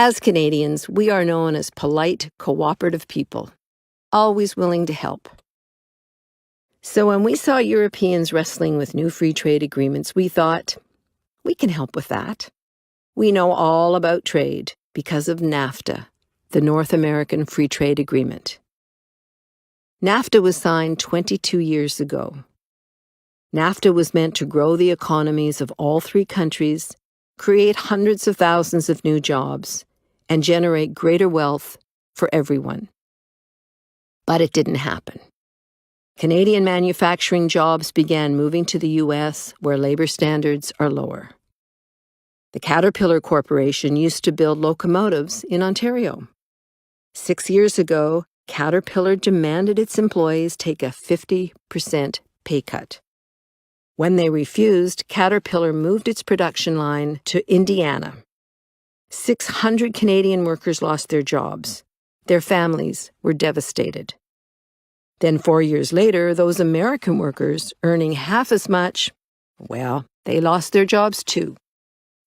As Canadians, we are known as polite, cooperative people, always willing to help. So when we saw Europeans wrestling with new free trade agreements, we thought, we can help with that. We know all about trade because of NAFTA, the North American Free Trade Agreement. NAFTA was signed 22 years ago. NAFTA was meant to grow the economies of all three countries, create hundreds of thousands of new jobs, and generate greater wealth for everyone. But it didn't happen. Canadian manufacturing jobs began moving to the U.S., where labor standards are lower. The Caterpillar Corporation used to build locomotives in Ontario. 6 years ago, Caterpillar demanded its employees take a 50% pay cut. When they refused, Caterpillar moved its production line to Indiana. 600 Canadian workers lost their jobs. Their families were devastated. Then 4 years later, those American workers earning half as much, well, they lost their jobs too.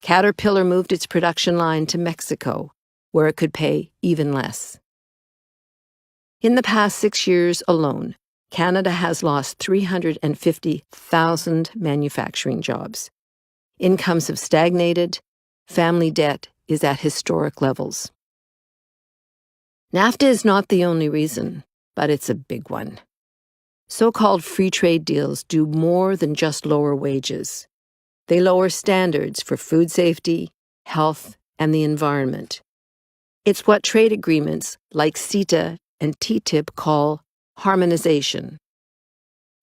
Caterpillar moved its production line to Mexico, where it could pay even less. In the past 6 years alone, Canada has lost 350,000 manufacturing jobs. Incomes have stagnated. Family debt is at historic levels. NAFTA is not the only reason, but it's a big one. So-called free trade deals do more than just lower wages. They lower standards for food safety, health, and the environment. It's what trade agreements like CETA and TTIP call harmonization.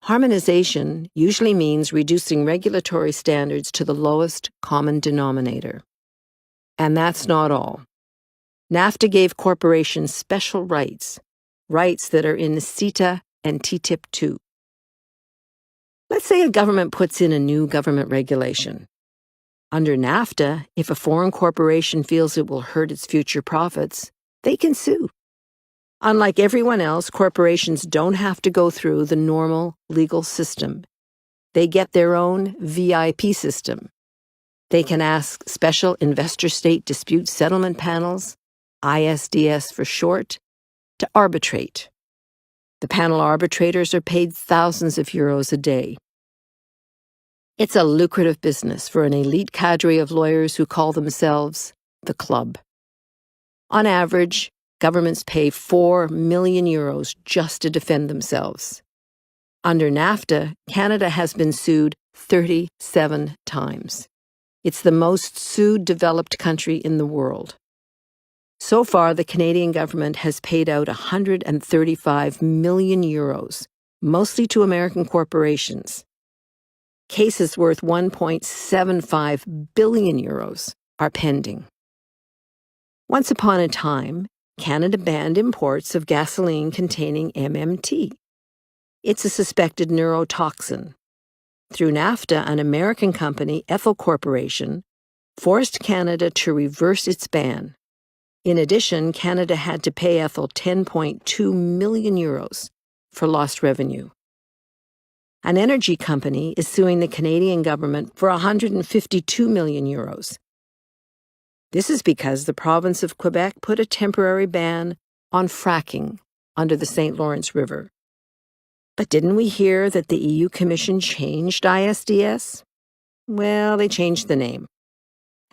Harmonization usually means reducing regulatory standards to the lowest common denominator. And that's not all. NAFTA gave corporations special rights that are in CETA and TTIP too. Let's say a government puts in a new government regulation. Under NAFTA, if a foreign corporation feels it will hurt its future profits, they can sue. Unlike everyone else, corporations don't have to go through the normal legal system. They get their own VIP system. They can ask special investor-state dispute settlement panels, ISDS for short, to arbitrate. The panel arbitrators are paid thousands of euros a day. It's a lucrative business for an elite cadre of lawyers who call themselves the club. On average, governments pay 4 million euros just to defend themselves. Under NAFTA, Canada has been sued 37 times. It's the most sued developed country in the world. So far, the Canadian government has paid out 135 million euros, mostly to American corporations. Cases worth 1.75 billion euros are pending. Once upon a time, Canada banned imports of gasoline containing MMT. It's a suspected neurotoxin. Through NAFTA, an American company, Ethyl Corporation, forced Canada to reverse its ban. In addition, Canada had to pay Ethyl 10.2 million euros for lost revenue. An energy company is suing the Canadian government for 152 million euros. This is because the province of Quebec put a temporary ban on fracking under the St. Lawrence River. But didn't we hear that the EU Commission changed ISDS? Well, they changed the name.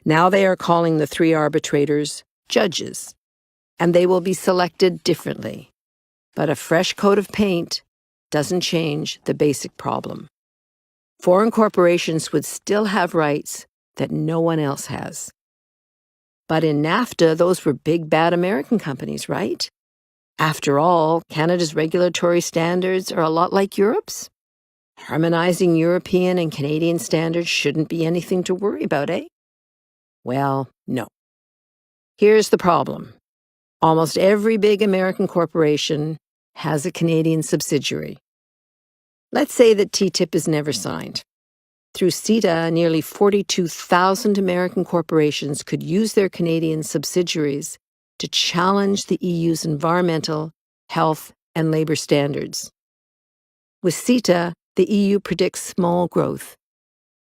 Now they are calling the 3 arbitrators judges, and they will be selected differently. But a fresh coat of paint doesn't change the basic problem. Foreign corporations would still have rights that no one else has. But in NAFTA, those were big, bad American companies, right? After all, Canada's regulatory standards are a lot like Europe's. Harmonizing European and Canadian standards shouldn't be anything to worry about, eh? Well, no. Here's the problem. Almost every big American corporation has a Canadian subsidiary. Let's say that TTIP is never signed. Through CETA, nearly 42,000 American corporations could use their Canadian subsidiaries to challenge the EU's environmental, health, and labor standards. With CETA, the EU predicts small growth.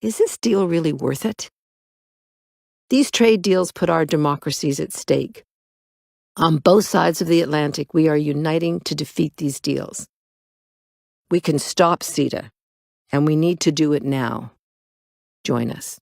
Is this deal really worth it? These trade deals put our democracies at stake. On both sides of the Atlantic, we are uniting to defeat these deals. We can stop CETA, and we need to do it now. Join us.